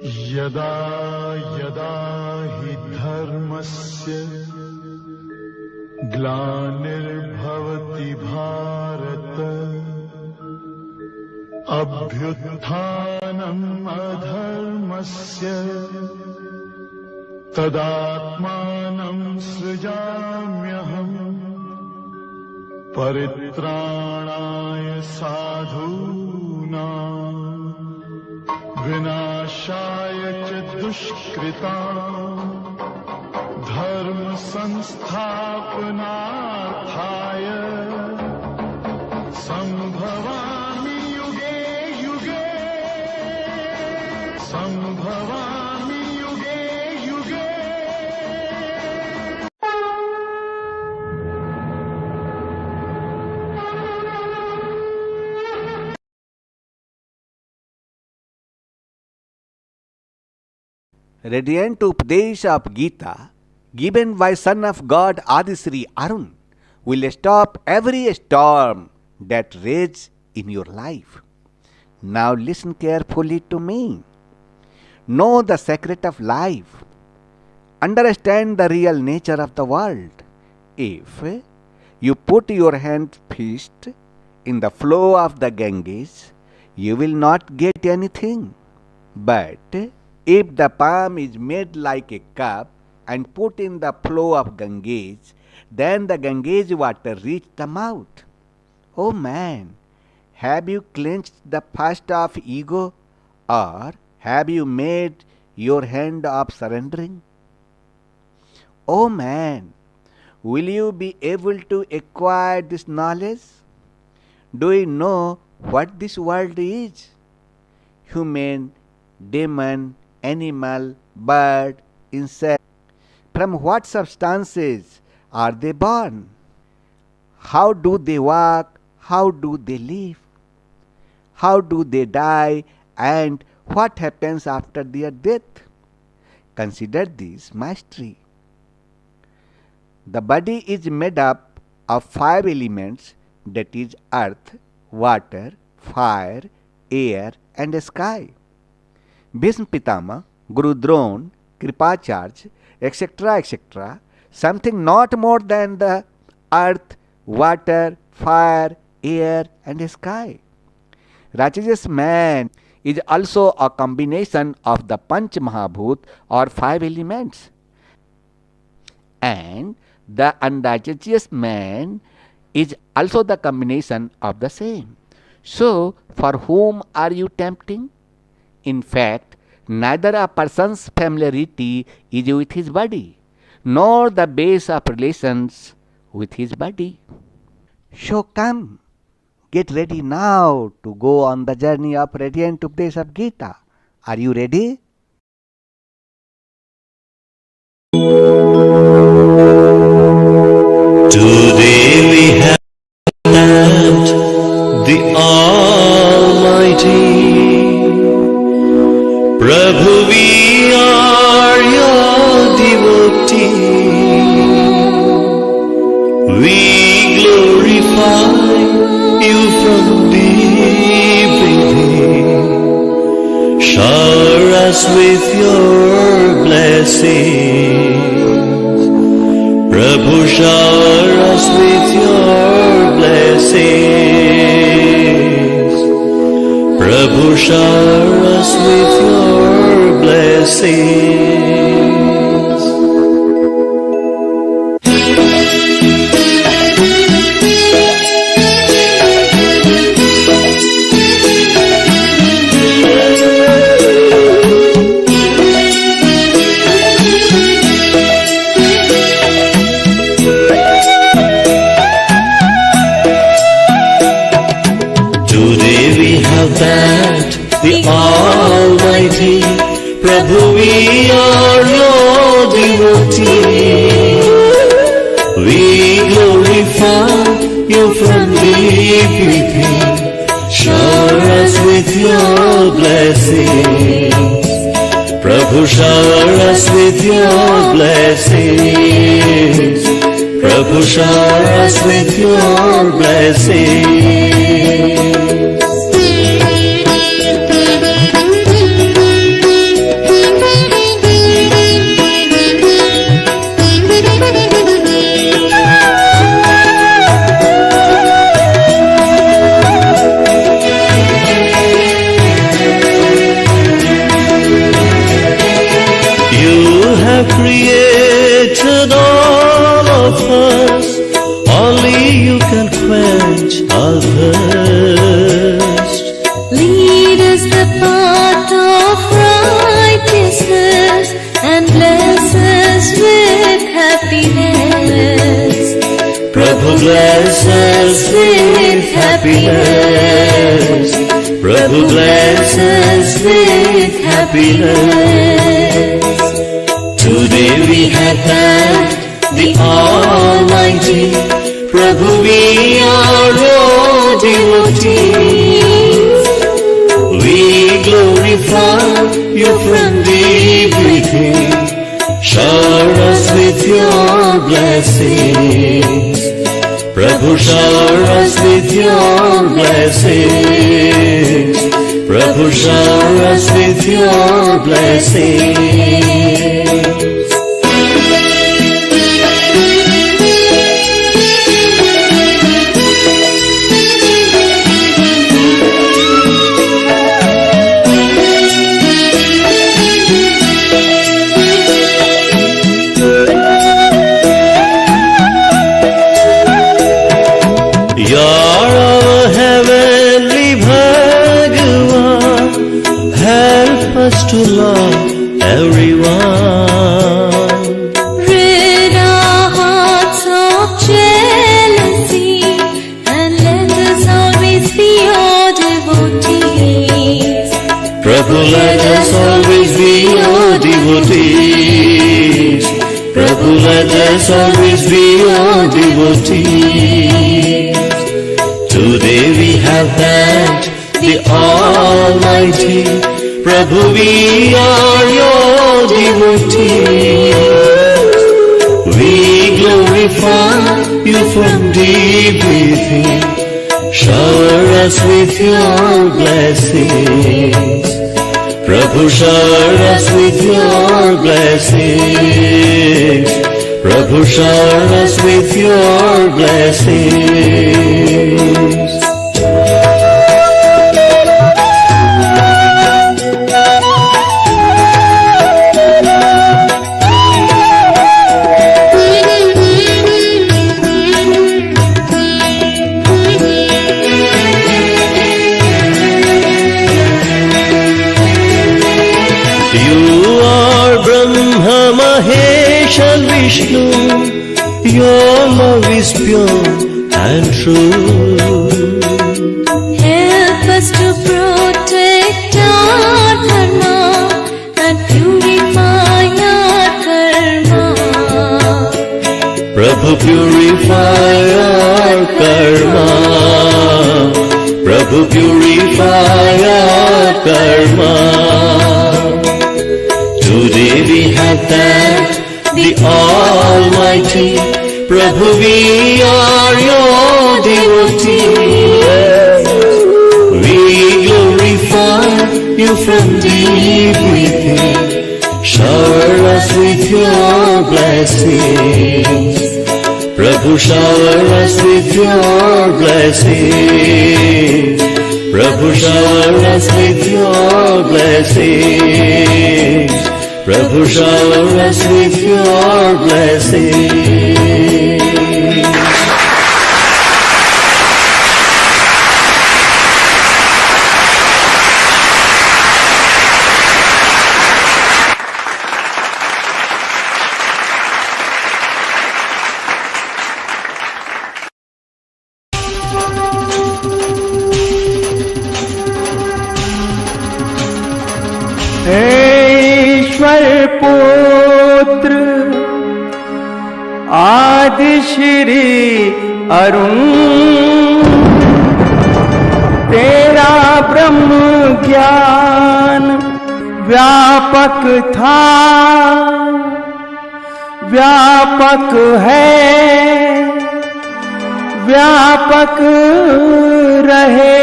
यदा यदा हि धर्मस्य ग्लानिर्भवति भारत अभ्युत्थानम् अधर्मस्य तदात्मानं सृजाम्यहम् परित्राणाय साधूनां विनाशाय च दुष्कृताम् धर्म संस्थापनार्थाय संभवामि युगे युगे संभवामि युगे युगे. Radiant Updesh of Gita, given by Son of God Adisri Arun, will stop every storm that rages in your life. Now listen carefully to me. Know the secret of life. Understand the real nature of the world. If you put your hand fist in the flow of the Ganges, you will not get anything. But if the palm is made like a cup and put in the flow of Ganges, then the Ganges water reach the mouth. Oh man, have you clenched the fist of ego, or have you made your hand of surrendering? Oh man, will you be able to acquire this knowledge? Do you know what this world is? Human, demon, animal, bird, insect. From what substances are they born? How do they walk? How do they live? How do they die? And what happens after their death? Consider this mystery. The body is made up of 5 elements, that is earth, water, fire, air and sky. Bhisma Pitama, Guru Dron, Kripacharya, etc., etc., something not more than the earth, water, fire, air and sky. Righteous man is also a combination of the Panch Mahabhut or 5 elements. And the unrighteous man is also the combination of the same. So, for whom are you tempting? In fact, neither a person's familiarity is with his body, nor the base of relations with his body. So come, get ready now to go on the journey of radiant Updesh of Gita. Are you ready? Today we have met the Almighty. Prabhu, we are your devotee. We glorify you from deep within. Shower us with your blessings. Prabhu, shower us with your blessings. Prabhu, shower us with your blessings. Today we have met the Almighty. Prabhu, we are your devotee. We glorify you from deep within. Shower us with your blessings. Prabhu, shower us with your blessings. Prabhu, shower us with your blessings. happiness. Prabhu bless us with happiness. Today we have thanked the Almighty. Prabhu, we are your devotees. We glorify you from deep within. Shower us with your blessings. Prabhu, shower us with your blessings. Prabhu, shower us with your blessings. You're our heavenly Bhagavan. Help us to love everyone. Rid our hearts of jealousy and let us always be your devotees. Prabhu, let us always be your devotees. Prabhu, let us always be your devotees. Today we have thanked the Almighty. Prabhu, we are your devotees. We glorify you from deep within. Shower us with your blessings. Prabhu, shower us with your blessings. Prabhu, shower us with your blessings. Mahesh and Vishnu, your love is pure and true. Help us to protect our dharma and purify our karma. Prabhu, purify our karma. Prabhu, purify our karma. Today we have thanked the Almighty. Prabhu, we are your devotees. We glorify you from deep within. Shower us with your blessings. Prabhu, shower us with your blessings. Prabhu, shower us with your blessings. Prabhu, shower us with your blessings. ईश्वर पुत्र आदि श्री अरुण, तेरा ब्रह्म ज्ञान व्यापक था, व्यापक है, व्यापक रहे।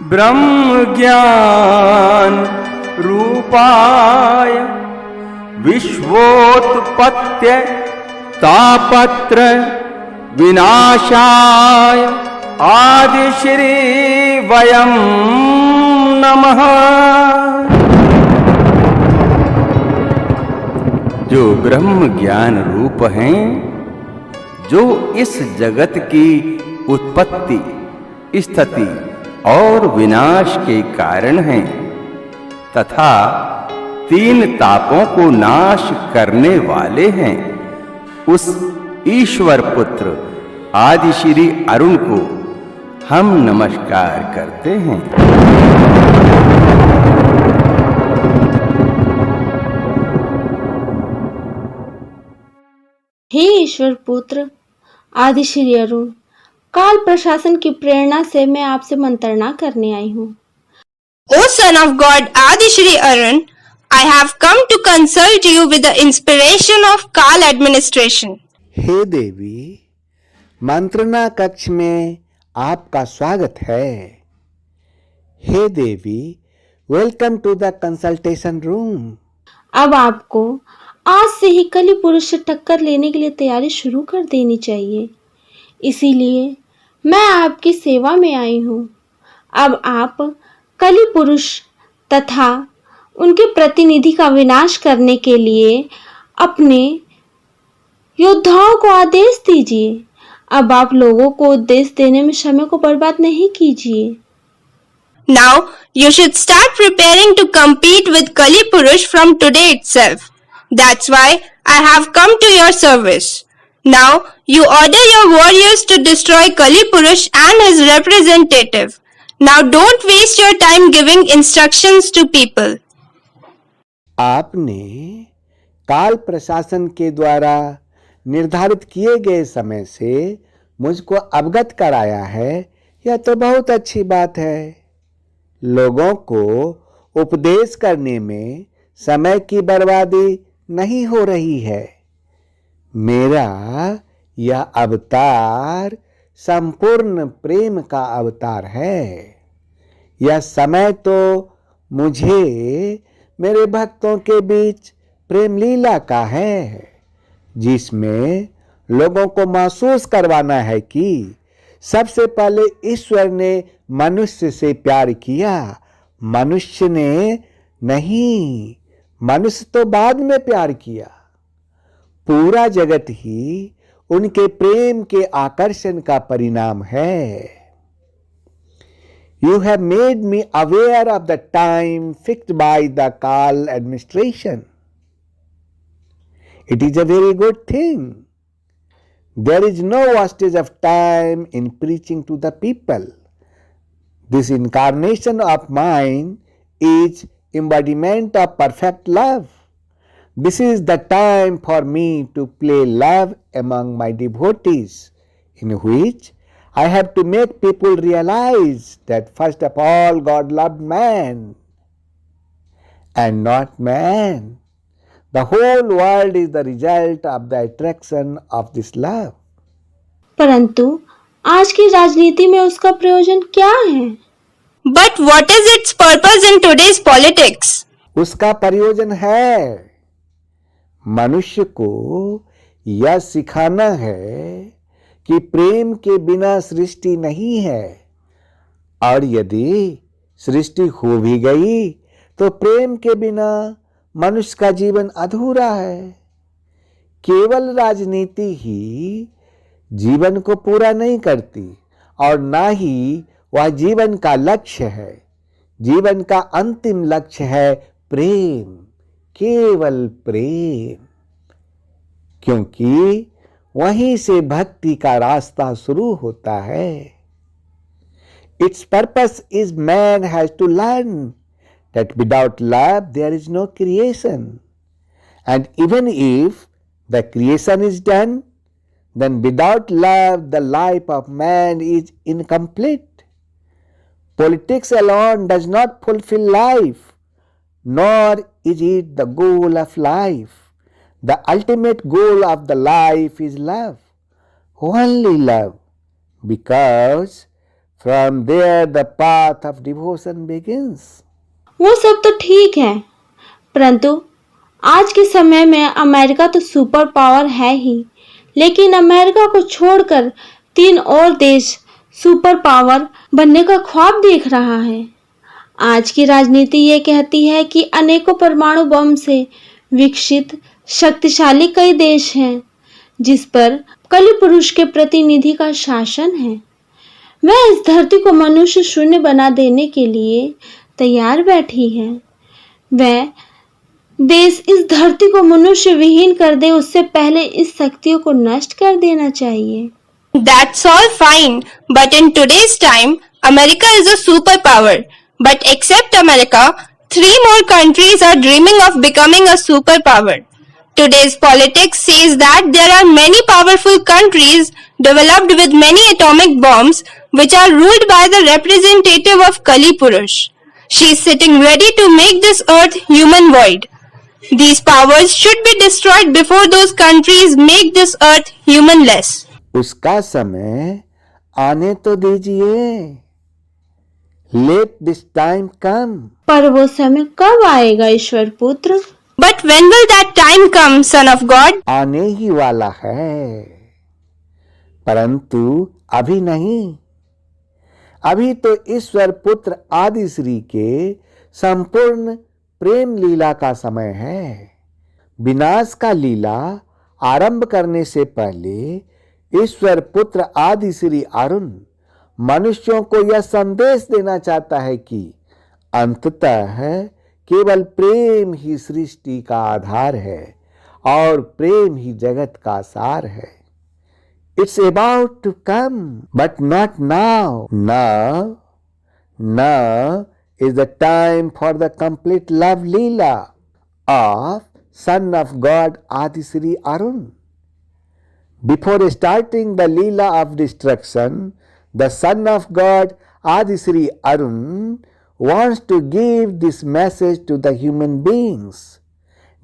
ब्रह्म ज्ञान रूपाय विश्वोत्पत्त्य तापत्र विनाशाय आदि श्री वयं नमः। जो ब्रह्म ज्ञान रूप हैं, जो इस जगत की उत्पत्ति, स्थिति और विनाश के कारण हैं, तथा तीन तापों को नाश करने वाले हैं, उस ईश्वर पुत्र आदि श्री अरुण को हम नमस्कार करते हैं। हे ईश्वर पुत्र आदि श्री अरुण, काल प्रशासन की प्रेरणा से मैं आपसे मंत्रणा करने आई हूँ। O son of God Adi Shri Arun, I have come to consult you with the inspiration of Kal administration. हे देवी, मंत्रणा कक्ष में आपका स्वागत है। हे देवी, welcome to the consultation room. अब आपको आज से ही कली पुरुष से टक्कर लेने के लिए तैयारी शुरू कर देनी चाहिए, इसीलिए मैं आपकी सेवा में आई हूँ। अब आप कली पुरुष तथा उनके प्रतिनिधि का विनाश करने के लिए अपने योद्धाओं को आदेश दीजिए। अब आप लोगों को उपदेश देने में समय को बर्बाद नहीं कीजिए। Now you should start preparing to compete with Kali Purush from today itself. That's why I have come to your service. Now you order your warriors to destroy Kali Purush and his representative. Now don't waste your time giving instructions to people. आपने काल प्रशासन के द्वारा निर्धारित किए गए समय से मुझको अवगत कराया है, यह तो बहुत अच्छी बात है। लोगों को उपदेश करने में समय की बर्बादी नहीं हो रही है। मेरा यह अवतार संपूर्ण प्रेम का अवतार है। यह समय तो मुझे मेरे भक्तों के बीच प्रेम लीला का है, जिसमें लोगों को महसूस करवाना है कि सबसे पहले ईश्वर ने मनुष्य से प्यार किया, मनुष्य ने नहीं, मनुष्य तो बाद में प्यार किया। पूरा जगत ही उनके प्रेम के आकर्षण का परिणाम है। You have made me aware of the time fixed by the Kal administration. It is a very good thing. There is no wastage of time in preaching to the people. This incarnation of mine is embodiment of perfect love. This is the time for me to play love among my devotees, in which I have to make people realize that first of all God loved man and not man. The whole world is the result of the attraction of this love. परंतु आज की राजनीति में उसका प्रयोजन क्या है? But what is its purpose in today's politics? उसका प्रयोजन है मनुष्य को यह सिखाना है कि प्रेम के बिना सृष्टि नहीं है, और यदि सृष्टि हो भी गई तो प्रेम के बिना मनुष्य का जीवन अधूरा है। केवल राजनीति ही जीवन को पूरा नहीं करती और ना ही वह जीवन का लक्ष्य है। जीवन का अंतिम लक्ष्य है प्रेम, केवल प्रेम, क्योंकि वहीं से भक्ति का रास्ता शुरू होता है। Its purpose is man has to learn that without love there is no creation, and even if the creation is done, then without love the life of man is incomplete. Politics alone does not fulfill life, nor is it the goal of life. The ultimate goal of the life is love, only love, because from there the path of devotion begins. वो सब तो ठीक है, परंतु आज के समय में अमेरिका तो सुपर पावर है ही, लेकिन अमेरिका को छोड़कर 3 और देश सुपर पावर बनने का ख्वाब देख रहा है। आज की राजनीति ये कहती है कि अनेकों परमाणु बम से विकसित शक्तिशाली कई देश हैं जिस पर कली पुरुष के प्रतिनिधि का शासन है। वह इस धरती को मनुष्य शून्य बना देने के लिए तैयार बैठी है। वह देश इस धरती को मनुष्य विहीन कर दे उससे पहले इस शक्तियों को नष्ट कर देना चाहिए। That's all fine, but in today's time, America is a superpower. But except America, 3 more countries are dreaming of becoming a superpower. Today's politics says that there are many powerful countries developed with many atomic bombs which are ruled by the representative of Kali Purush. She is sitting ready to make this earth human void. These powers should be destroyed before those countries make this earth humanless. उसका समय आने तो दीजिए। Let this time कम। पर वो समय कब आएगा ईश्वर पुत्र? But when will that time come, Son of God? आने ही वाला है, परंतु अभी नहीं। अभी तो ईश्वर पुत्र आदि श्री के संपूर्ण प्रेम लीला का समय है। विनाश का लीला आरंभ करने से पहले ईश्वर पुत्र आदि श्री अरुण मनुष्यों को यह संदेश देना चाहता है कि अंततः केवल प्रेम ही सृष्टि का आधार है और प्रेम ही जगत का सार है। It's about to come but not now. Now is the time for the complete love leela of Son of God Adisri Arun. Before starting the leela of destruction, the Son of God Adisri Arun wants to give this message to the human beings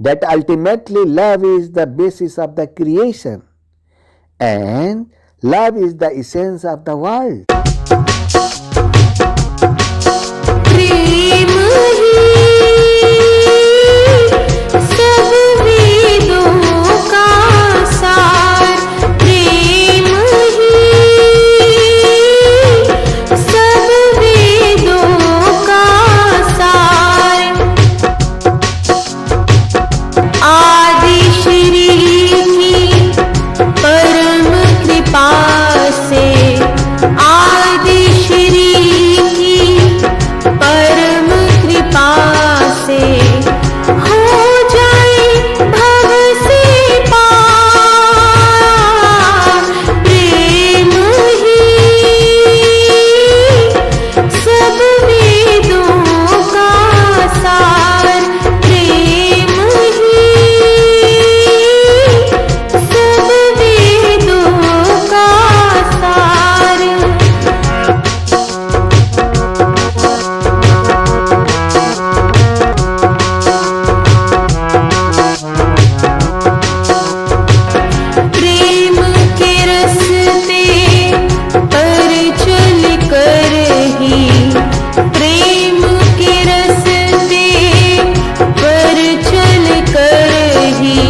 that ultimately love is the basis of the creation and love is the essence of the world. प्रेम ही सब वेदों का सार, प्रेम ही सब वेदों का सार। आदि श्री की परम कृपा से, आदि श्री परम कृपा से हो जाए भव से पार। प्रेम ही सब वेदों का सार, प्रेम ही सब वेदों का सार। प्रेम के रस्ते पर चल कर ही, प्रेम के रस्ते पर चल कर ही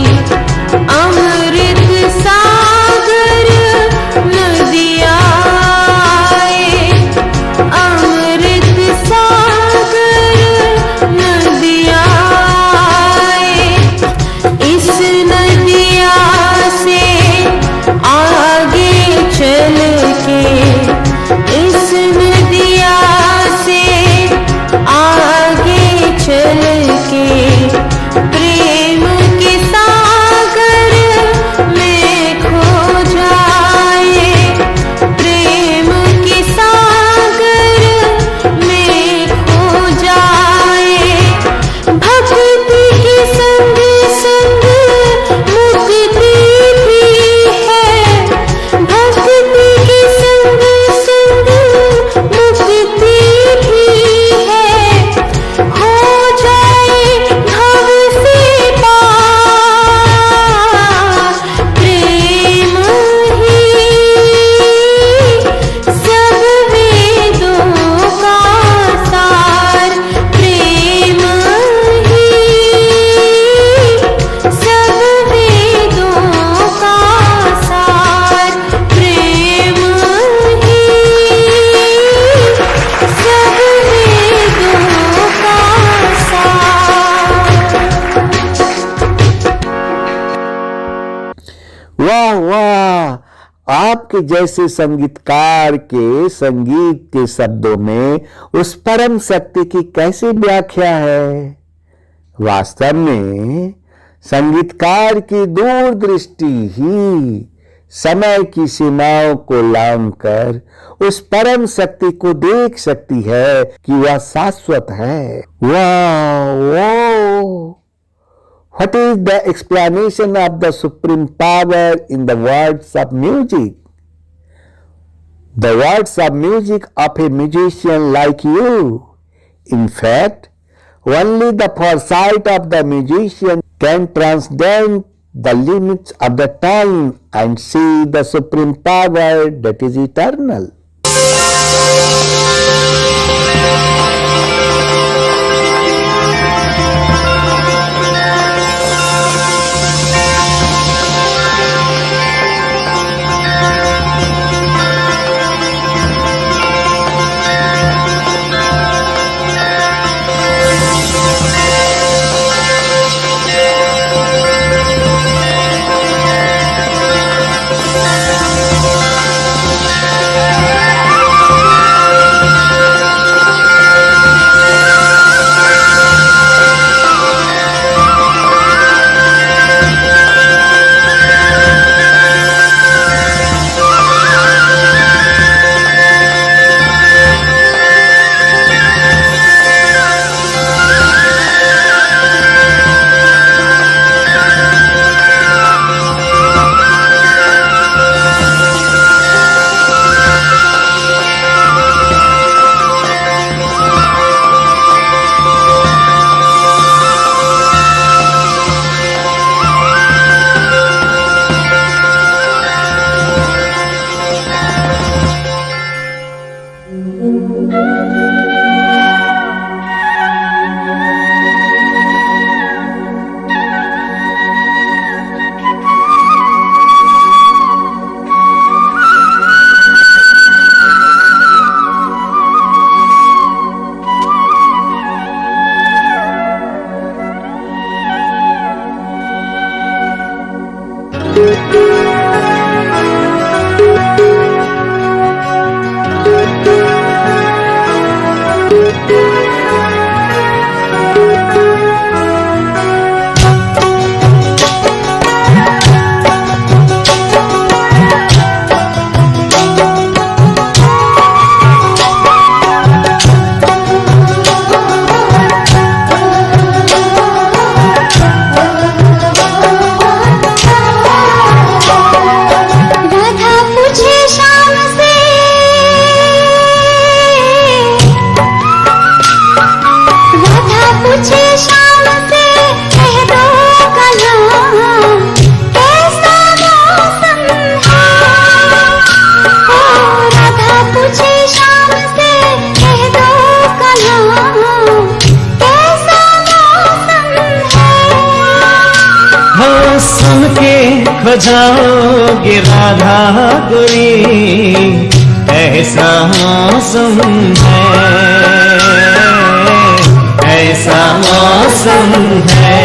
अमृत सागर नदियाँ आए, अमृत सागर नदियाँ आए। इस नदिया से आगे चल के, इस नदिया से आगे चल के प्रेम के सागर में खो जाए, प्रेम के सागर में खो जाए। भक्ति के संग संग मुक्ति भी है, भक्ति के संग संग मुक्ति भी है। हो जाए भव से पार, प्रेम ही सब वेदों का सार, प्रेम ही सब वेदों का सार, प्रेम ही सब वेदों का सार। वाह वाह! आपके जैसे संगीतकार के संगीत के शब्दों में उस परम शक्ति की कैसी व्याख्या है। वास्तव में संगीतकार की दूरदृष्टि ही समय की सीमाओं को लांघकर उस परम शक्ति को देख सकती है कि वह शाश्वत है। वाह! What is the explanation of the supreme power in the words of music? The words of music of a musician like you. In fact, only the foresight of the musician can transcend the limits of the time and see the supreme power that is eternal. बजाओगे Radha गोरी, ऐसा मौसम है, ऐसा मौसम है।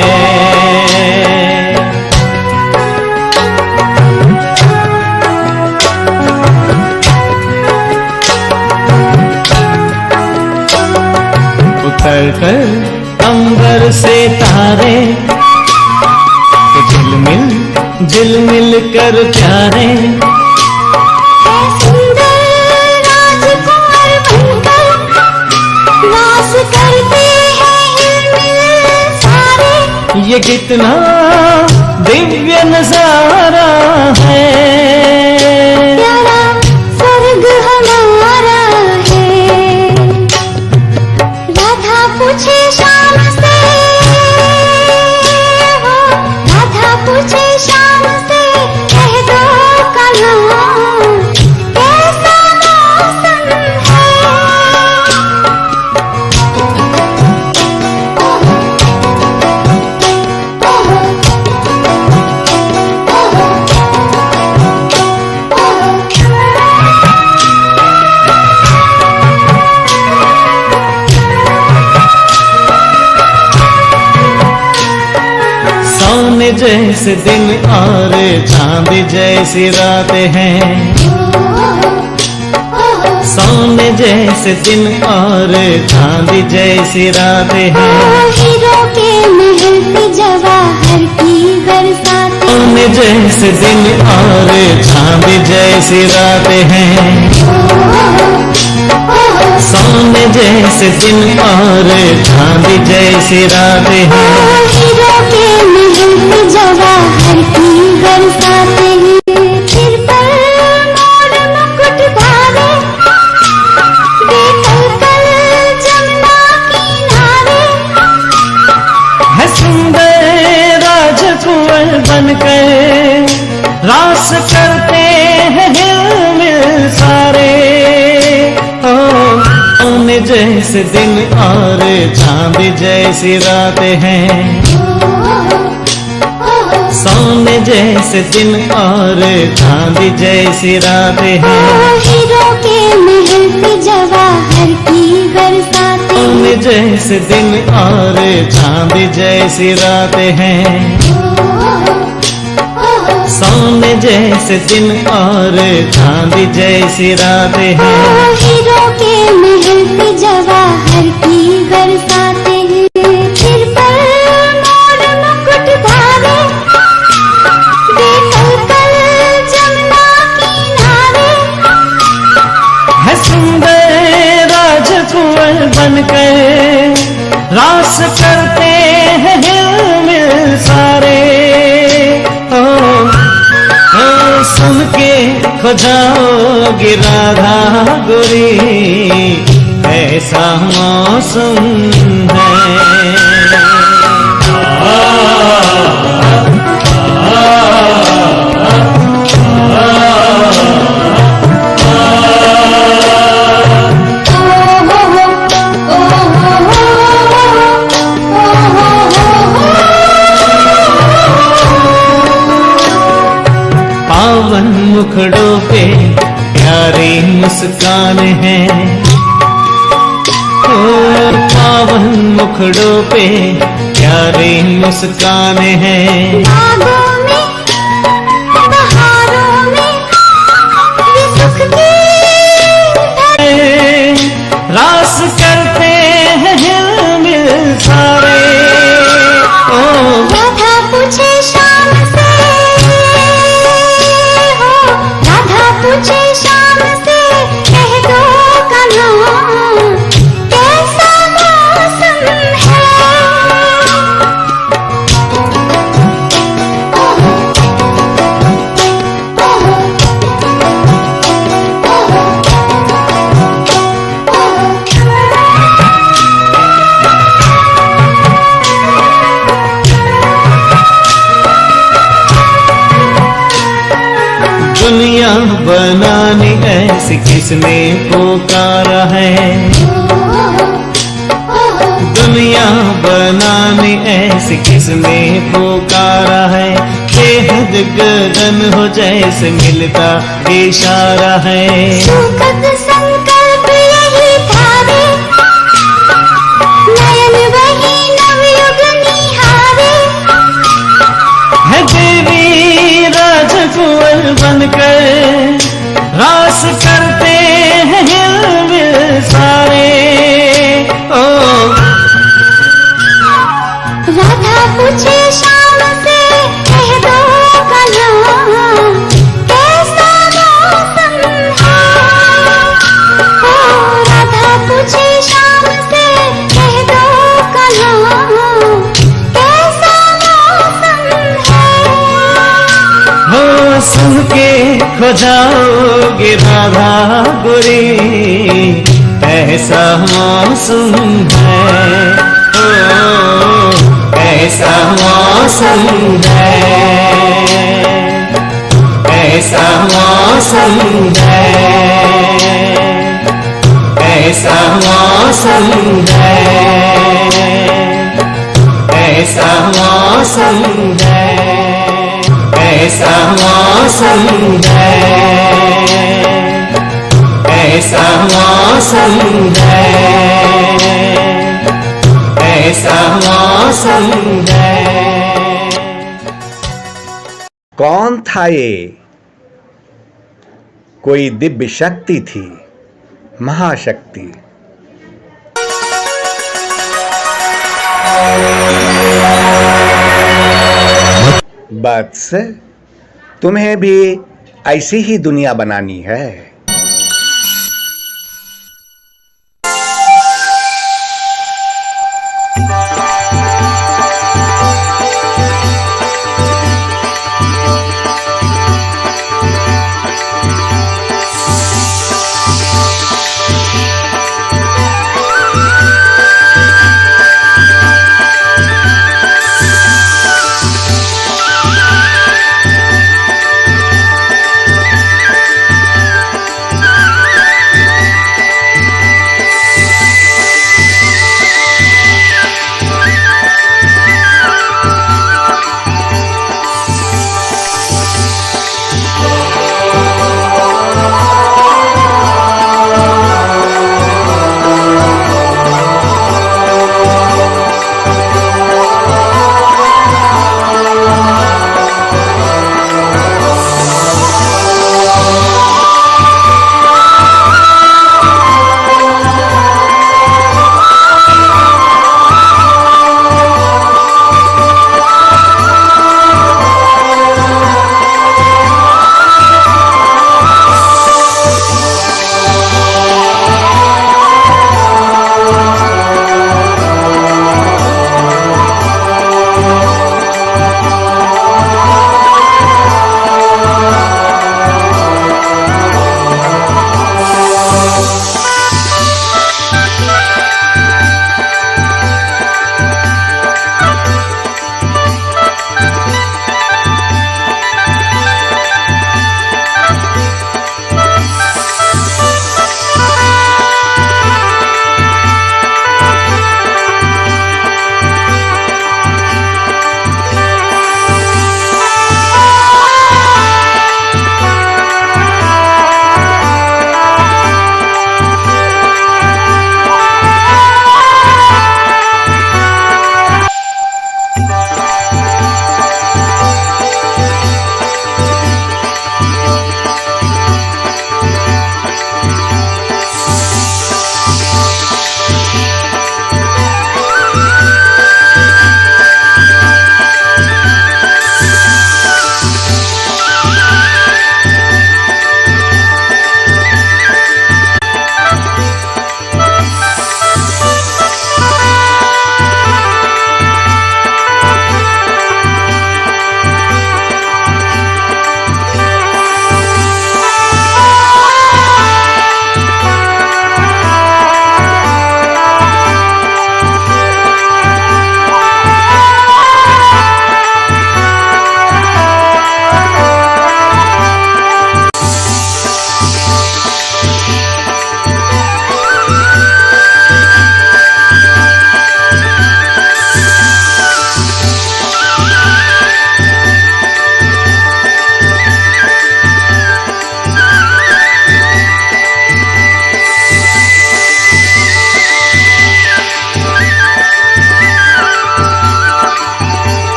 उतर कर अंबर से तारे तो झिलमिल कर प्यारे, सुंदर राजकुमार बनकर वास करते हैं सारे। ये कितना दिव्य नजारा है, प्यारा स्वर्ग हमारा है। राधा पूछे शाम से, राधा पूछे शाम से, कह दो कहाँ कैसा मौसम है। सोने जैसे दिन और चांद जैसी रात है, सोने जैसे दिन और चांदी जैसी रातें हैं। हीरो के महल पे जवाहर की बरसातें। सोने जैसे दिन और चांदी जैसी रातें हैं। सोने जैसे दिन और चांदी जैसी रातें हैं। हीरो के महल पे जवाहर की बरसातें हैं। सिर पर मोर मुकुट धारे, बेकल जमुना किनारे। है सुंदर राजकुंवर बनकर रास करते हैं हिलमिल सारे। सोने जैसे दिन और चांदी जैसी रातें हैं। सोने जैसे दिन और चांदी जैसी रातें हैं। हीरो के महल पे जवाहर की बरसातें। सोने जैसे दिन और चांदी जैसी रातें हैं। सोने जैसे दिन और चांदी जैसी रातें हैं। हीरो के महल पे जवाहर की बरसातें हैं। सिर पर मोर मुकुट धारे, बेकल जमुना किनारे। है सुंदर राजकुंवर बनकर रास करते हैं हिलमिल सारे। सुन के खो जाओगे राधा गोरी, ऐसा मौसम है। पावन मुखड़ों पे प्यारी मुस्कान है। ओ पावन मुखड़ों पे प्यारी मुस्कान है। बागों में, बहारों में ये सुख की रास करते हैं हिलमिल सारे। ओ राधा पूछे शाम से, हो राधा पूछे शाम से, कह दो कन्हा कैसा मौसम है। दुनिया बनाने ऐसी किसने पुकारा है। दुनिया बनाने ऐसी किसने पुकारा है। बेहद गगन हो जैसे मिलता इशारा है। सुखद संकल्प यही धारे, नयन वही नवयुग निहारे। है देवी राजकुंवर बनकर रास करते हैं हिलमिल सारे। ओ राधा पूछे शाम से, कह दो कन्हा कैसा मौसम है। ओ राधा पूछे शाम से, कह दो कन्हा कैसा मौसम है। हो सुन के खो जाओगे राधा गोरी, ऐसा मौसम है। ओ ऐसा मौसम है। ऐसा मौसम है। ऐसा मौसम है। ऐसा मौसम है। ऐसा मौसम है। ऐसा मौसम है। ऐसा मौसम है। कौन था ये? कोई दिव्य शक्ति थी महाशक्ति। बस तुम्हें भी ऐसी ही दुनिया बनानी है।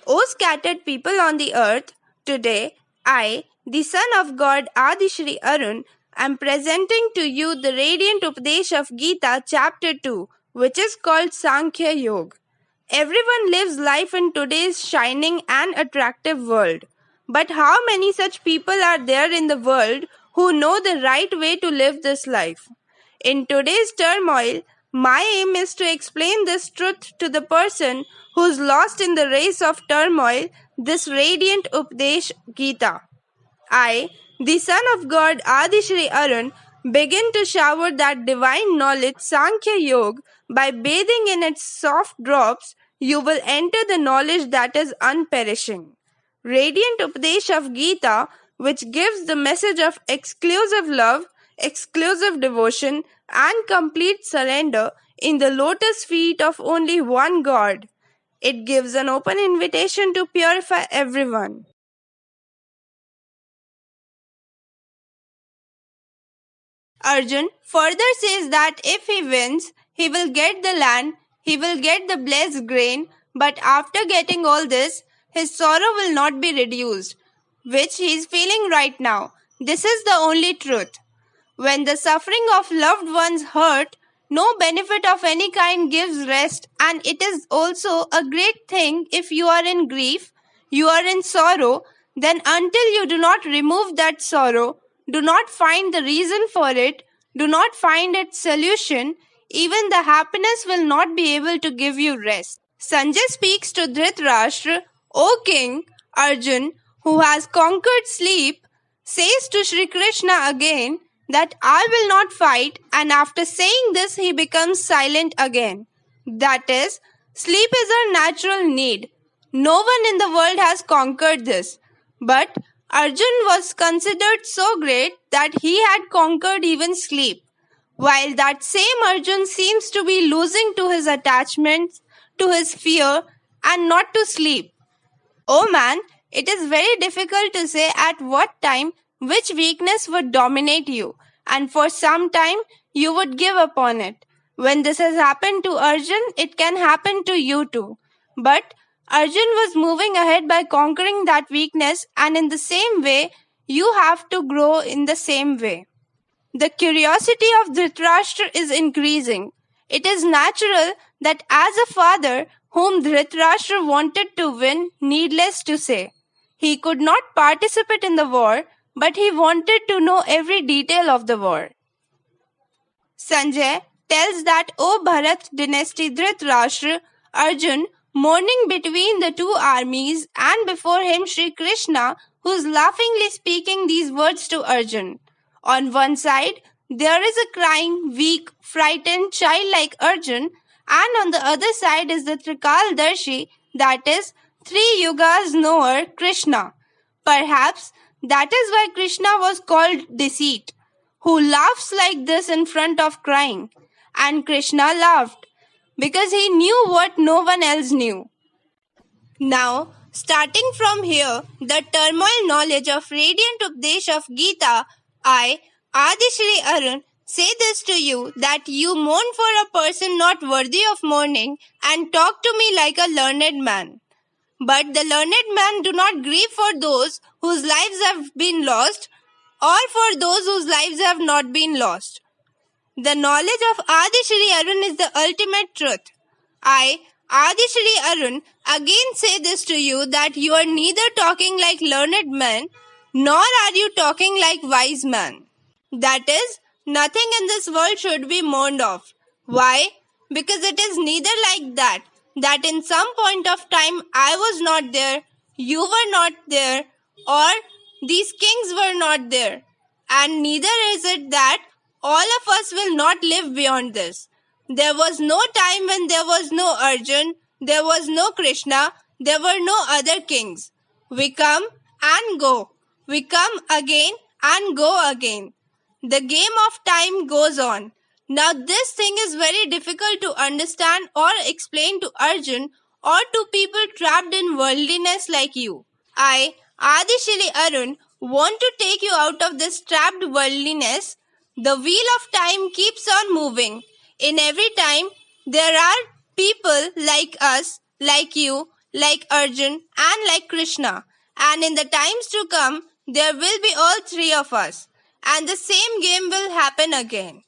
O scattered people on the earth, today I, the son of God Adi Shri Arun, am presenting to you the radiant Updesh of Gita chapter 2, which is called Sankhya Yoga. Everyone lives life in today's shining and attractive world. But how many such people are there in the world who know the right way to live this life? In today's turmoil, my aim is to explain this truth to the person who's lost in the race of turmoil, this radiant Updesh Gita. I, the son of God Adi Shri Arun, begin to shower that divine knowledge Sankhya Yoga by bathing in its soft drops. You will enter the knowledge that is unperishing. Radiant Updesh of Gita, which gives the message of exclusive love, exclusive devotion, and complete surrender in the lotus feet of only one God. It gives an open invitation to purify everyone. Arjun further says that if he wins, he will get the land, he will get the blessed grain, but after getting all this, his sorrow will not be reduced, which he is feeling right now. This is the only truth. When the suffering of loved ones hurt, no benefit of any kind gives rest, and it is also a great thing if you are in grief, you are in sorrow, then until you do not remove that sorrow, do not find the reason for it, do not find its solution, even the happiness will not be able to give you rest. Sanjay speaks to Dhritarashtra, O king, Arjun, who has conquered sleep, says to Sri Krishna again that I will not fight, and after saying this he becomes silent again. That is, sleep is our natural need. No one in the world has conquered this. But Arjun was considered so great that he had conquered even sleep. While that same Arjun seems to be losing to his attachments, to his fear, and not to sleep. Oh man, it is very difficult to say at what time which weakness would dominate you, and for some time you would give up on it. When this has happened to Arjun, it can happen to you too. But Arjun was moving ahead by conquering that weakness, and in the same way, you have to grow in the same way. The curiosity of Dhritarashtra is increasing. It is natural that as a father whom Dhritarashtra wanted to win, needless to say, he could not participate in the war, but he wanted to know every detail of the war. Sanjay tells that, O Bharat dynasty Dhritarashtra, Arjun, mourning between the two armies, and before him Sri Krishna, who is laughingly speaking these words to Arjun. On one side, there is a crying, weak, frightened, childlike Arjun, and on the other side is the Trikaldarshi, that is, 3 yugas knower, Krishna. Perhaps that is why Krishna was called Deceit, who laughs like this in front of crying. And Krishna laughed, because he knew what no one else knew. Now, starting from here, the turmoil knowledge of radiant Updesh of Gita, I, Adi Shri Arun, say this to you that you mourn for a person not worthy of mourning and talk to me like a learned man. But the learned man do not grieve for those whose lives have been lost or for those whose lives have not been lost. The knowledge of Adi Shri Arun is the ultimate truth. I, Adi Shri Arun, again say this to you that you are neither talking like learned men nor are you talking like wise men. That is, nothing in this world should be mourned of. Why? Because it is neither like that in some point of time I was not there, you were not there, or these kings were not there. And neither is it that all of us will not live beyond this. There was no time when there was no Arjun, there was no Krishna, there were no other kings. We come and go. We come again and go again. The game of time goes on. Now this thing is very difficult to understand or explain to Arjun or to people trapped in worldliness like you. I, Adi Shri Arun, want to take you out of this trapped worldliness. The wheel of time keeps on moving. In every time, there are people like us, like you, like Arjun, and like Krishna. And in the times to come, there will be all three of us. And the same game will happen again.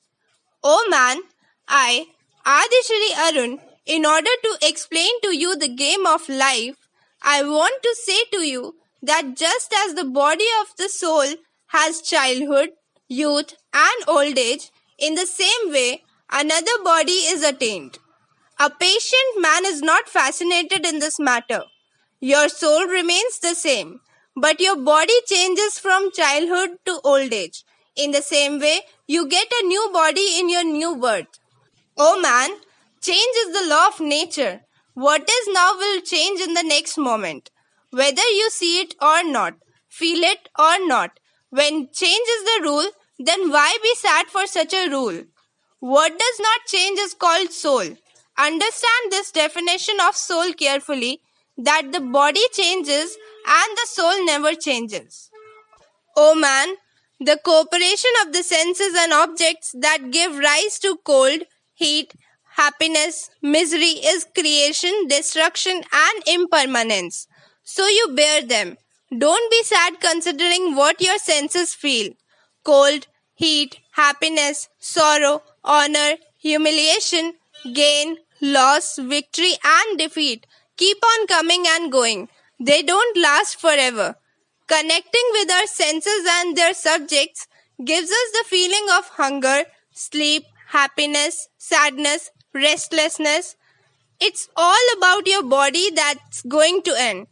Oh man, I, Adishri Arun, in order to explain to you the game of life, I want to say to you that just as the body of the soul has childhood, youth, and old age, in the same way, another body is attained. A patient man is not fascinated in this matter. Your soul remains the same, but your body changes from childhood to old age. In the same way, you get a new body in your new birth. Oh man, change is the law of nature. What is now will change in the next moment. Whether you see it or not, feel it or not. When change is the rule, then why be sad for such a rule? What does not change is called soul. Understand this definition of soul carefully, that the body changes and the soul never changes. O man, the cooperation of the senses and objects that give rise to cold, heat, happiness, misery is creation, destruction, and impermanence. So you bear them. Don't be sad considering what your senses feel. Cold, heat, happiness, sorrow, honor, humiliation, gain, loss, victory, and defeat keep on coming and going. They don't last forever. Connecting with our senses and their subjects gives us the feeling of hunger, sleep, happiness, sadness, restlessness. It's all about your body that's going to end.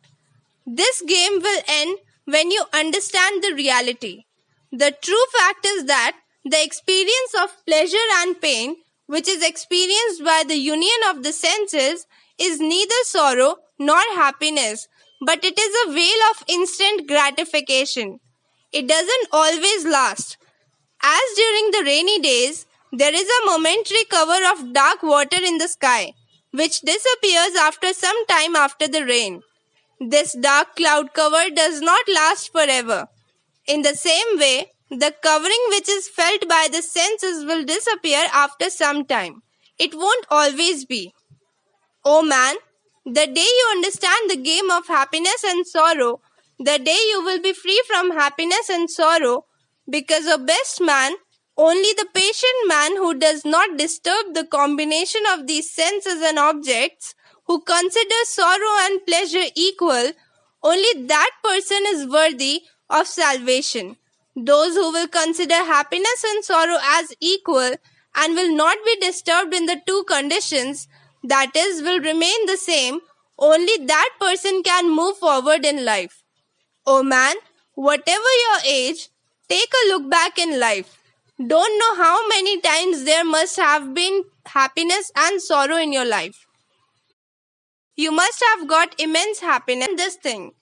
This game will end when you understand the reality. The true fact is that the experience of pleasure and pain, which is experienced by the union of the senses, is neither sorrow nor happiness, but it is a veil of instant gratification. It doesn't always last. As during the rainy days, there is a momentary cover of dark water in the sky, which disappears after some time after the rain. This dark cloud cover does not last forever. In the same way, the covering which is felt by the senses will disappear after some time. It won't always be. Oh man, the day you understand the game of happiness and sorrow, the day you will be free from happiness and sorrow, because a best man, only the patient man who does not disturb the combination of these senses and objects, who considers sorrow and pleasure equal, only that person is worthy of salvation. Those who will consider happiness and sorrow as equal and will not be disturbed in the two conditions, that is, will remain the same, only that person can move forward in life. Oh man, whatever your age, take a look back in life. Don't know how many times there must have been happiness and sorrow in your life. You must have got immense happiness in this thing.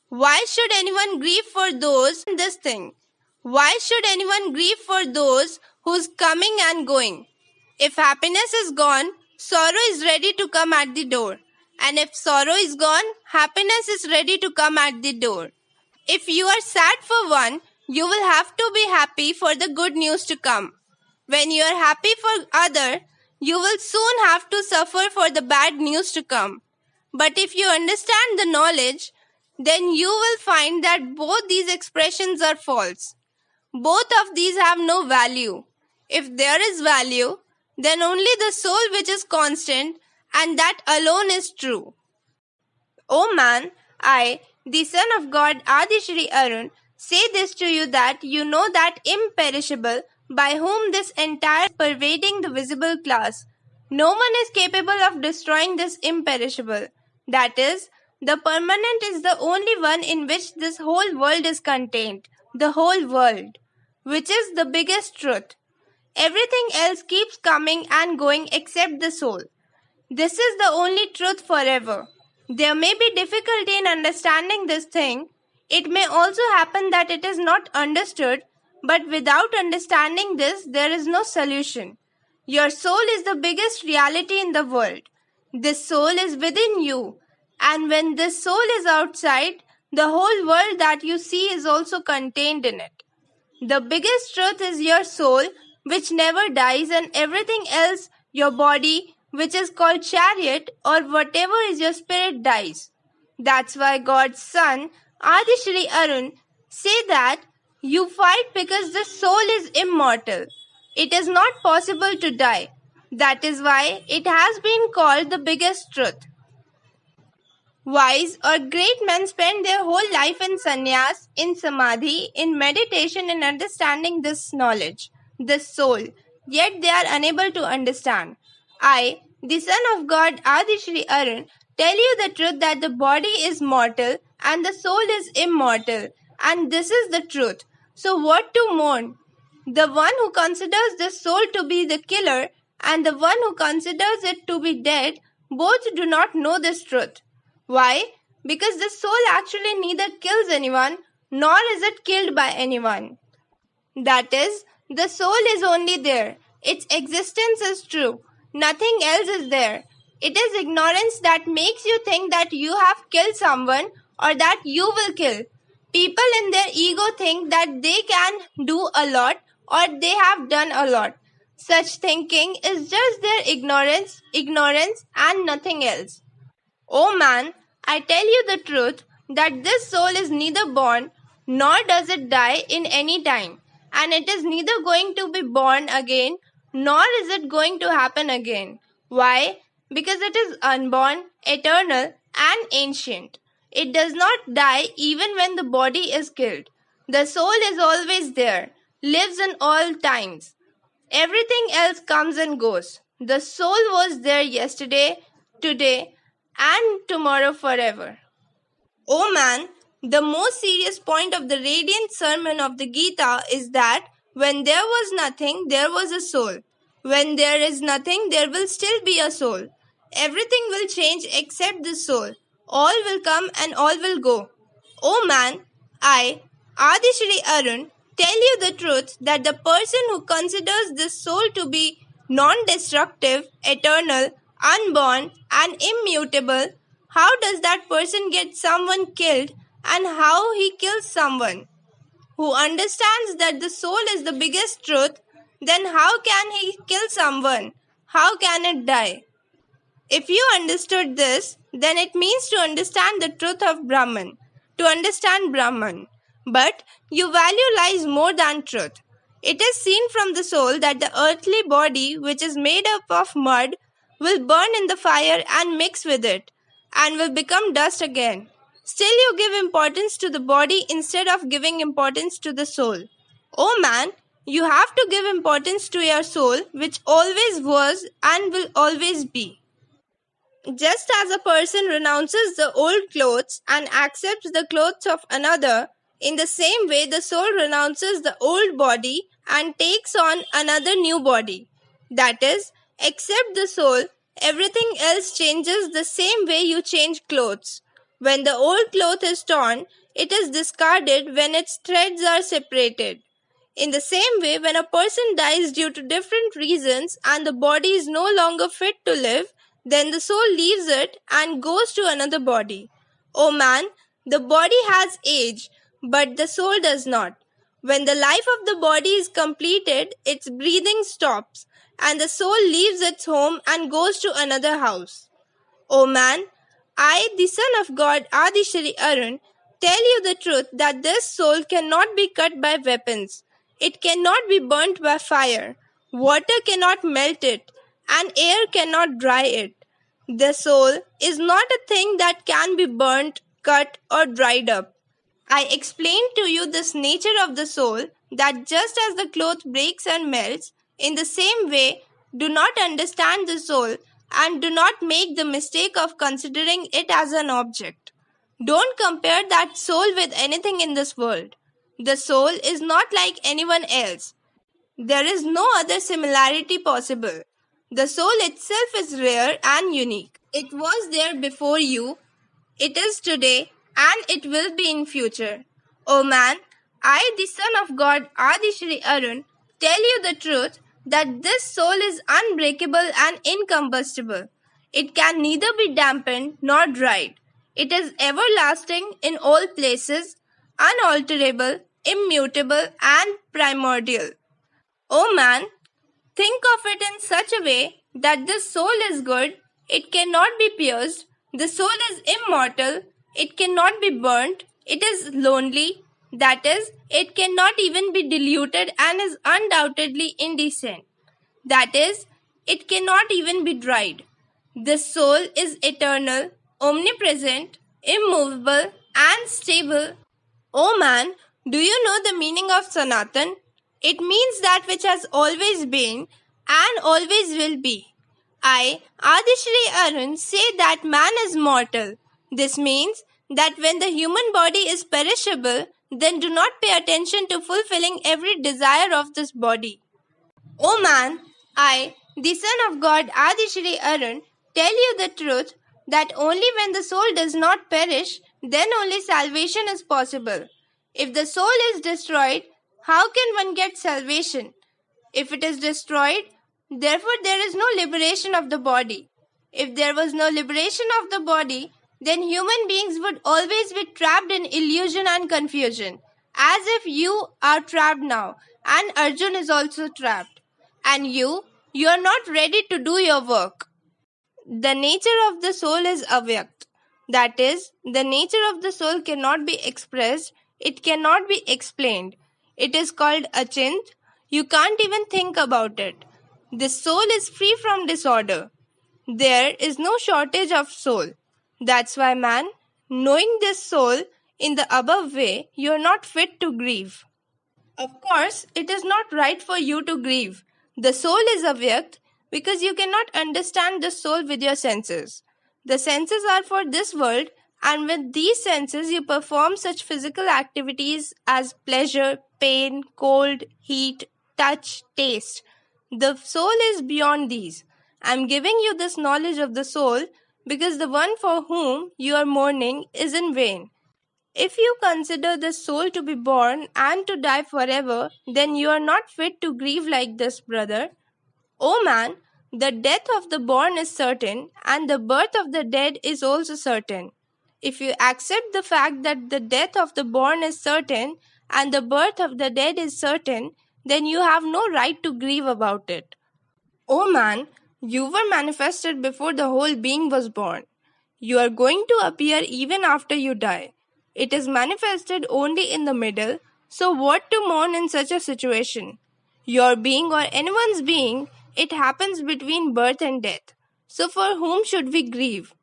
Why should anyone grieve for those in this thing? Why should anyone grieve for those who's coming and going? If happiness is gone, sorrow is ready to come at the door. And if sorrow is gone, happiness is ready to come at the door. If you are sad for one, you will have to be happy for the good news to come. When you are happy for other, you will soon have to suffer for the bad news to come. But if you understand the knowledge, then you will find that both these expressions are false. Both of these have no value. If there is value, then only the soul which is constant, and that alone is true. O man, I, the Son of God Adishri Arun, say this to you that you know that imperishable by whom this entire pervading the visible class. No one is capable of destroying this imperishable. That is, the permanent is the only one in which this whole world is contained, the whole world, which is the biggest truth. Everything else keeps coming and going except the soul. This is the only truth forever. There may be difficulty in understanding this thing. It may also happen that it is not understood, but without understanding this, there is no solution. Your soul is the biggest reality in the world. This soul is within you, and when this soul is outside, the whole world that you see is also contained in it. The biggest truth is your soul, which never dies, and everything else, your body, which is called chariot, or whatever is your spirit, dies. That's why God's son, Adi Shri Arun, say that you fight because the soul is immortal. It is not possible to die. That is why it has been called the biggest truth. Wise or great men spend their whole life in sannyas, in samadhi, in meditation, in understanding this knowledge, this soul, yet they are unable to understand. I, the son of God Adi Shri Arun, tell you the truth that the body is mortal and the soul is immortal, and this is the truth. So what to mourn? The one who considers the soul to be the killer and the one who considers it to be dead, both do not know this truth. Why? Because the soul actually neither kills anyone nor is it killed by anyone. That is, the soul is only there. Its existence is true. Nothing else is there. It is ignorance that makes you think that you have killed someone or that you will kill. People in their ego think that they can do a lot or they have done a lot. Such thinking is just their ignorance and nothing else. O man, I tell you the truth that this soul is neither born nor does it die in any time, and it is neither going to be born again nor is it going to happen again. Why? Because it is unborn, eternal, and ancient. It does not die even when the body is killed. The soul is always there, lives in all times. Everything else comes and goes. The soul was there yesterday, today, and tomorrow forever. O man, the most serious point of the radiant sermon of the Gita is that when there was nothing, there was a soul. When there is nothing, there will still be a soul. Everything will change except the soul. All will come and all will go. O man, I, Adi Shri Arun, tell you the truth that the person who considers this soul to be non-destructive, eternal, unborn, and immutable, how does that person get someone killed and how he kills someone? Who understands that the soul is the biggest truth, then how can he kill someone? How can it die? If you understood this, then it means to understand the truth of Brahman, to understand Brahman. But your value lies more than truth. It is seen from the soul that the earthly body, which is made up of mud, will burn in the fire and mix with it, and will become dust again. Still you give importance to the body instead of giving importance to the soul. Oh man, you have to give importance to your soul, which always was and will always be. Just as a person renounces the old clothes and accepts the clothes of another, in the same way the soul renounces the old body and takes on another new body. That is, except the soul, everything else changes the same way you change clothes. When the old cloth is torn, it is discarded when its threads are separated. In the same way, when a person dies due to different reasons and the body is no longer fit to live, then the soul leaves it and goes to another body. O man, the body has age, but the soul does not. When the life of the body is completed, its breathing stops, and the soul leaves its home and goes to another house. O man, I, the son of God Adi Shri Arun, tell you the truth that this soul cannot be cut by weapons. It cannot be burnt by fire. Water cannot melt it, and air cannot dry it. The soul is not a thing that can be burnt, cut, or dried up. I explained to you this nature of the soul, that just as the cloth breaks and melts, in the same way, do not understand the soul and do not make the mistake of considering it as an object. Don't compare that soul with anything in this world. The soul is not like anyone else. There is no other similarity possible. The soul itself is rare and unique. It was there before you, it is today, and it will be in future. O man, I, the son of God Adi Shri Arun, tell you the truth that this soul is unbreakable and incombustible. It can neither be dampened nor dried. It is everlasting in all places, unalterable, immutable, and primordial. O man, think of it in such a way that this soul is good, it cannot be pierced, the soul is immortal, it cannot be burnt, it is lonely, that is, it cannot even be diluted and is undoubtedly indecent. That is, it cannot even be dried. The soul is eternal, omnipresent, immovable, and stable. O man, do you know the meaning of Sanatan? It means that which has always been and always will be. I, Adishri Arun, say that man is mortal. This means that when the human body is perishable, then do not pay attention to fulfilling every desire of this body. O man, I, the Son of God Adishri Arun, tell you the truth that only when the soul does not perish, then only salvation is possible. If the soul is destroyed, how can one get salvation? If it is destroyed, therefore there is no liberation of the body. If there was no liberation of the body, then human beings would always be trapped in illusion and confusion, as if you are trapped now, and Arjun is also trapped. And you are not ready to do your work. The nature of the soul is avyakt. That is, the nature of the soul cannot be expressed, it cannot be explained. It is called achint. You can't even think about it. The soul is free from disorder. There is no shortage of soul. That's why, man, knowing this soul in the above way, you are not fit to grieve. Of course, it is not right for you to grieve. The soul is avyakt because you cannot understand the soul with your senses. The senses are for this world, and with these senses you perform such physical activities as pleasure, pain, cold, heat, touch, taste. The soul is beyond these. I am giving you this knowledge of the soul because the one for whom you are mourning is in vain. If you consider the soul to be born and to die forever, then you are not fit to grieve like this, brother. O man, the death of the born is certain, and the birth of the dead is also certain. If you accept the fact that the death of the born is certain and the birth of the dead is certain, then you have no right to grieve about it. O man, you were manifested before the whole being was born. You are going to appear even after you die. It is manifested only in the middle, so what to mourn in such a situation? Your being or anyone's being, it happens between birth and death. So for whom should we grieve?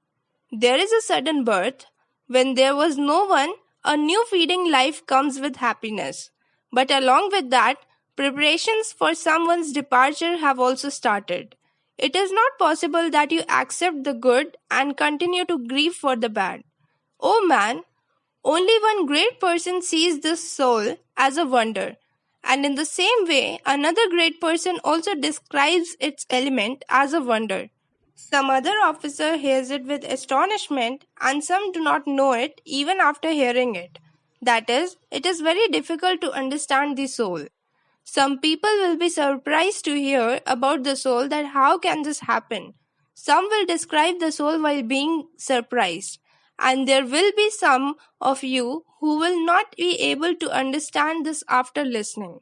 There is a sudden birth. When there was no one, a new feeding life comes with happiness. But along with that, preparations for someone's departure have also started. It is not possible that you accept the good and continue to grieve for the bad. Oh man, only one great person sees this soul as a wonder, and in the same way, another great person also describes its element as a wonder. Some other officer hears it with astonishment, and some do not know it even after hearing it. That is, it is very difficult to understand the soul. Some people will be surprised to hear about the soul that how can this happen? Some will describe the soul while being surprised, and there will be some of you who will not be able to understand this after listening.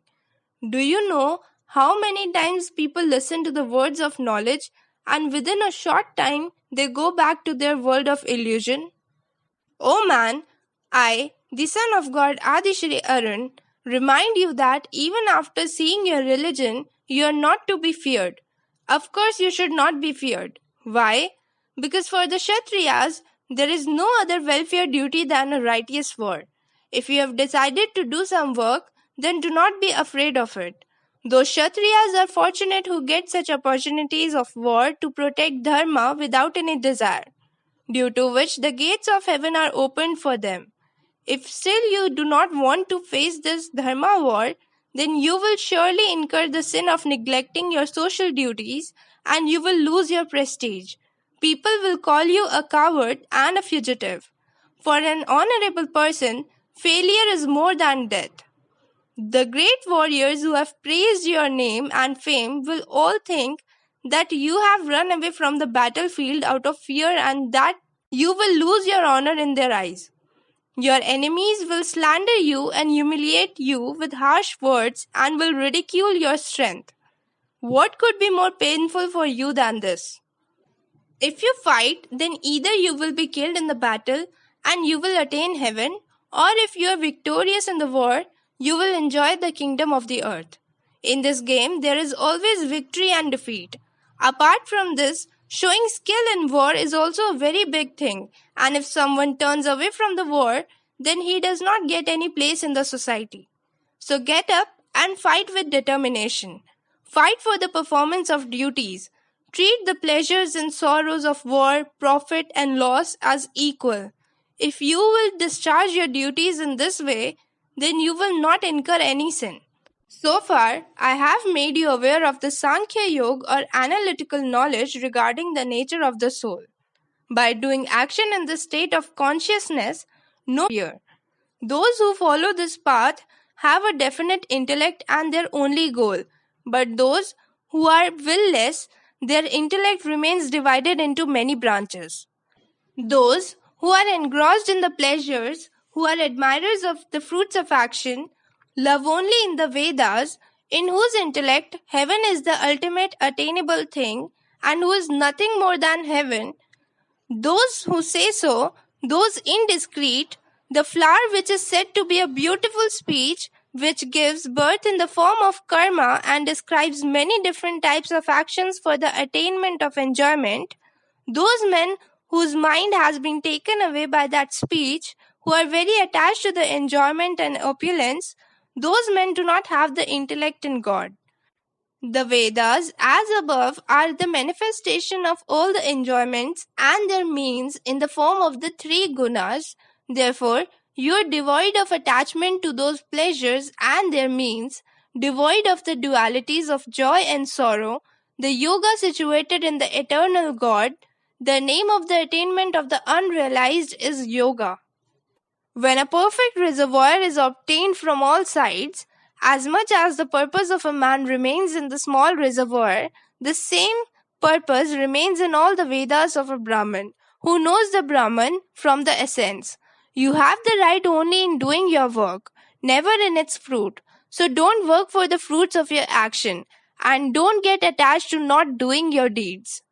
Do you know how many times people listen to the words of knowledge and within a short time they go back to their world of illusion? O man, I, the Son of God Adishri Arun, remind you that even after seeing your religion, you are not to be feared. Of course, you should not be feared. Why? Because for the Kshatriyas, there is no other welfare duty than a righteous war. If you have decided to do some work, then do not be afraid of it. Those Kshatriyas are fortunate who get such opportunities of war to protect dharma without any desire, due to which the gates of heaven are opened for them. If still you do not want to face this dharma war, then you will surely incur the sin of neglecting your social duties and you will lose your prestige. People will call you a coward and a fugitive. For an honorable person, failure is more than death. The great warriors who have praised your name and fame will all think that you have run away from the battlefield out of fear and that you will lose your honor in their eyes. Your enemies will slander you and humiliate you with harsh words and will ridicule your strength. What could be more painful for you than this? If you fight, then either you will be killed in the battle and you will attain heaven, or if you are victorious in the war, you will enjoy the kingdom of the earth. In this game, there is always victory and defeat. Apart from this, showing skill in war is also a very big thing, and if someone turns away from the war, then he does not get any place in the society. So get up and fight with determination. Fight for the performance of duties. Treat the pleasures and sorrows of war, profit and loss as equal. If you will discharge your duties in this way, then you will not incur any sin. So far, I have made you aware of the Sankhya Yoga or analytical knowledge regarding the nature of the soul. By doing action in the state of consciousness, no fear. Those who follow this path have a definite intellect and their only goal, but those who are will-less, their intellect remains divided into many branches. Those who are engrossed in the pleasures, who are admirers of the fruits of action, love only in the Vedas, in whose intellect heaven is the ultimate attainable thing, and who is nothing more than heaven, those who say so, those indiscreet, the flower which is said to be a beautiful speech, which gives birth in the form of karma and describes many different types of actions for the attainment of enjoyment, those men whose mind has been taken away by that speech, who are very attached to the enjoyment and opulence, those men do not have the intellect in God. The Vedas, as above, are the manifestation of all the enjoyments and their means in the form of the three gunas. Therefore, you are devoid of attachment to those pleasures and their means, devoid of the dualities of joy and sorrow, the yoga situated in the eternal God. The name of the attainment of the unrealized is yoga. When a perfect reservoir is obtained from all sides, as much as the purpose of a man remains in the small reservoir, the same purpose remains in all the Vedas of a Brahman, who knows the Brahman from the essence. You have the right only in doing your work, never in its fruit. So don't work for the fruits of your action, and don't get attached to not doing your deeds.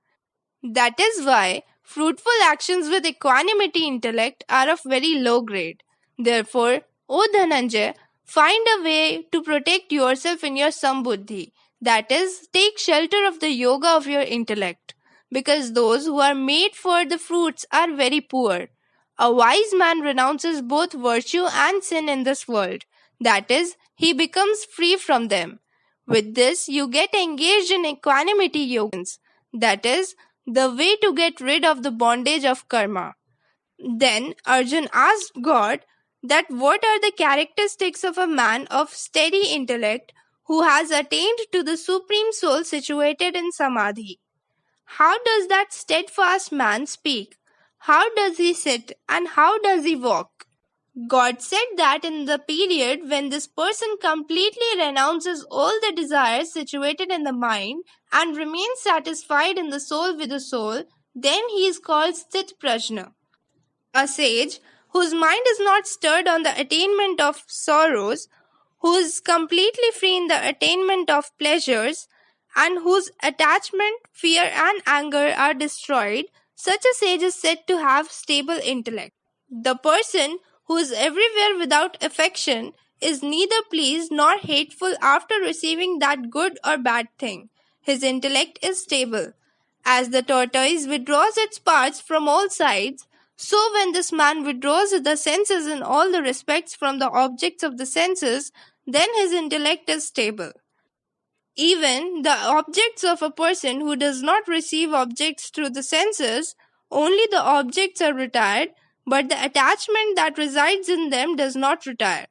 That is why fruitful actions with equanimity intellect are of very low grade. Therefore, O Dhananjay, find a way to protect yourself in your sambuddhi. That is, take shelter of the yoga of your intellect. Because those who are made for the fruits are very poor. A wise man renounces both virtue and sin in this world. That is, he becomes free from them. With this, you get engaged in equanimity yoga. That is, the way to get rid of the bondage of karma. Then Arjun asked God that what are the characteristics of a man of steady intellect who has attained to the supreme soul situated in samadhi. How does that steadfast man speak? How does he sit and how does he walk? God said that in the period when this person completely renounces all the desires situated in the mind and remains satisfied in the soul with the soul, then he is called Sthit Prajna. A sage whose mind is not stirred on the attainment of sorrows, who is completely free in the attainment of pleasures, and whose attachment, fear, and anger are destroyed, such a sage is said to have stable intellect. The person who is everywhere without affection is neither pleased nor hateful after receiving that good or bad thing. His intellect is stable. As the tortoise withdraws its parts from all sides, so when this man withdraws the senses in all the respects from the objects of the senses, then his intellect is stable. Even the objects of a person who does not receive objects through the senses, only the objects are retired, but the attachment that resides in them does not retire.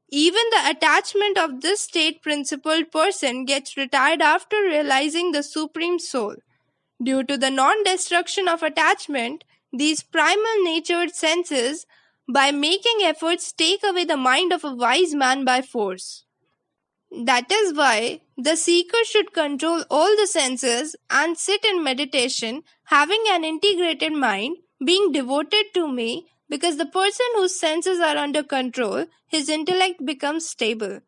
Even the attachment of this state principled person gets retired after realizing the Supreme Soul. Due to the non-destruction of attachment, these primal natured senses, by making efforts, take away the mind of a wise man by force. That is why the seeker should control all the senses and sit in meditation, having an integrated mind, being devoted to me, because the person whose senses are under control, his intellect becomes stable.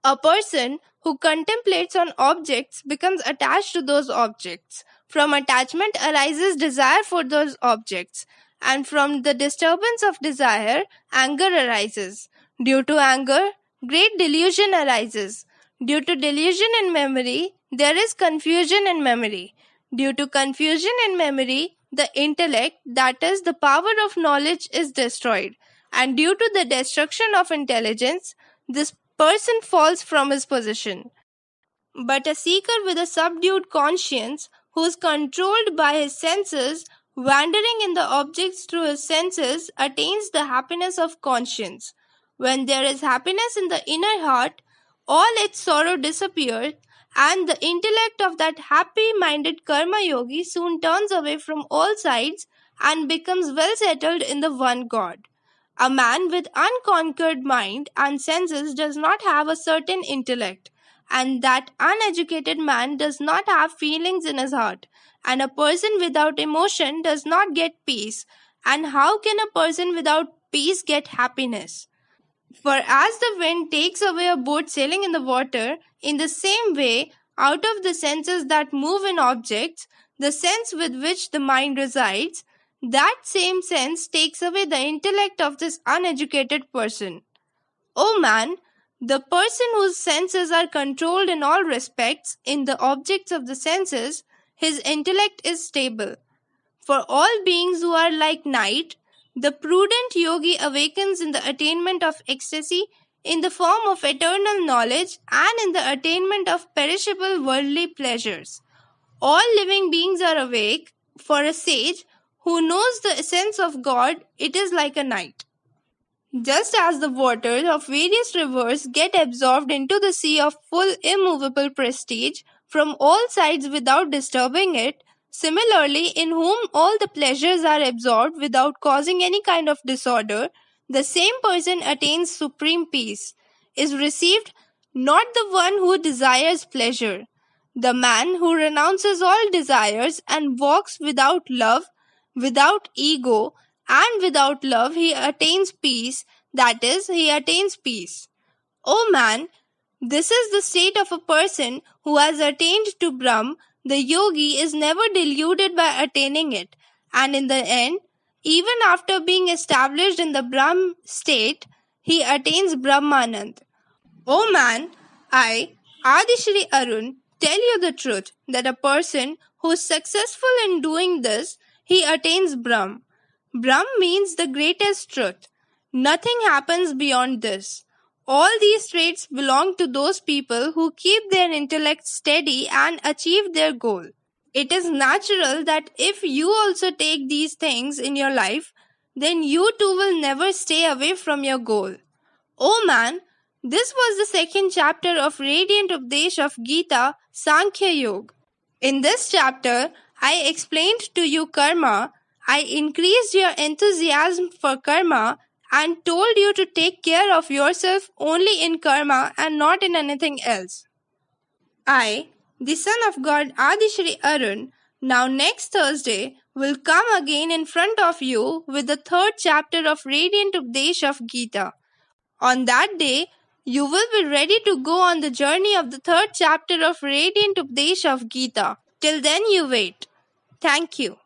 A person who contemplates on objects becomes attached to those objects. From attachment arises desire for those objects, and from the disturbance of desire, anger arises. Due to anger, great delusion arises. Due to delusion in memory, there is confusion in memory. Due to confusion in memory, the intellect, that is, the power of knowledge, is destroyed. And due to the destruction of intelligence, this person falls from his position. But a seeker with a subdued conscience, who is controlled by his senses, wandering in the objects through his senses, attains the happiness of conscience. When there is happiness in the inner heart, all its sorrow disappears, and the intellect of that happy minded karma yogi soon turns away from all sides and becomes well settled in the one God. A man with unconquered mind and senses does not have a certain intellect, and that uneducated man does not have feelings in his heart, and a person without emotion does not get peace. And how can a person without peace get happiness? For as the wind takes away a boat sailing in the water, in the same way, out of the senses that move in objects, the sense with which the mind resides, that same sense takes away the intellect of this uneducated person. O man, the person whose senses are controlled in all respects in the objects of the senses, his intellect is stable. For all beings who are like night, the prudent yogi awakens in the attainment of ecstasy, in the form of eternal knowledge, and in the attainment of perishable worldly pleasures. All living beings are awake. For a sage who knows the essence of God, it is like a night. Just as the waters of various rivers get absorbed into the sea of full immovable prestige from all sides without disturbing it, similarly, in whom all the pleasures are absorbed without causing any kind of disorder, the same person attains supreme peace, is received not the one who desires pleasure. The man who renounces all desires and walks without love, without ego, and without love, he attains peace, that is, he attains peace. O man, this is the state of a person who has attained to Brahm. The yogi is never deluded by attaining it, and in the end, even after being established in the Brahm state, he attains Brahmanand. O man, I, Adishri Arun, tell you the truth that a person who is successful in doing this, he attains Brahm. Brahm means the greatest truth. Nothing happens beyond this. All these traits belong to those people who keep their intellect steady and achieve their goal. It is natural that if you also take these things in your life, then you too will never stay away from your goal. Oh man, this was the second chapter of Radiant Updesh of Gita, Sankhya Yoga. In this chapter, I explained to you karma, I increased your enthusiasm for karma, and told you to take care of yourself only in karma and not in anything else. I, the son of God Adishri Arun, now next Thursday will come again in front of you with the third chapter of Radiant Updesh of Gita. On that day, you will be ready to go on the journey of the third chapter of Radiant Updesh of Gita. Till then, you wait. Thank you.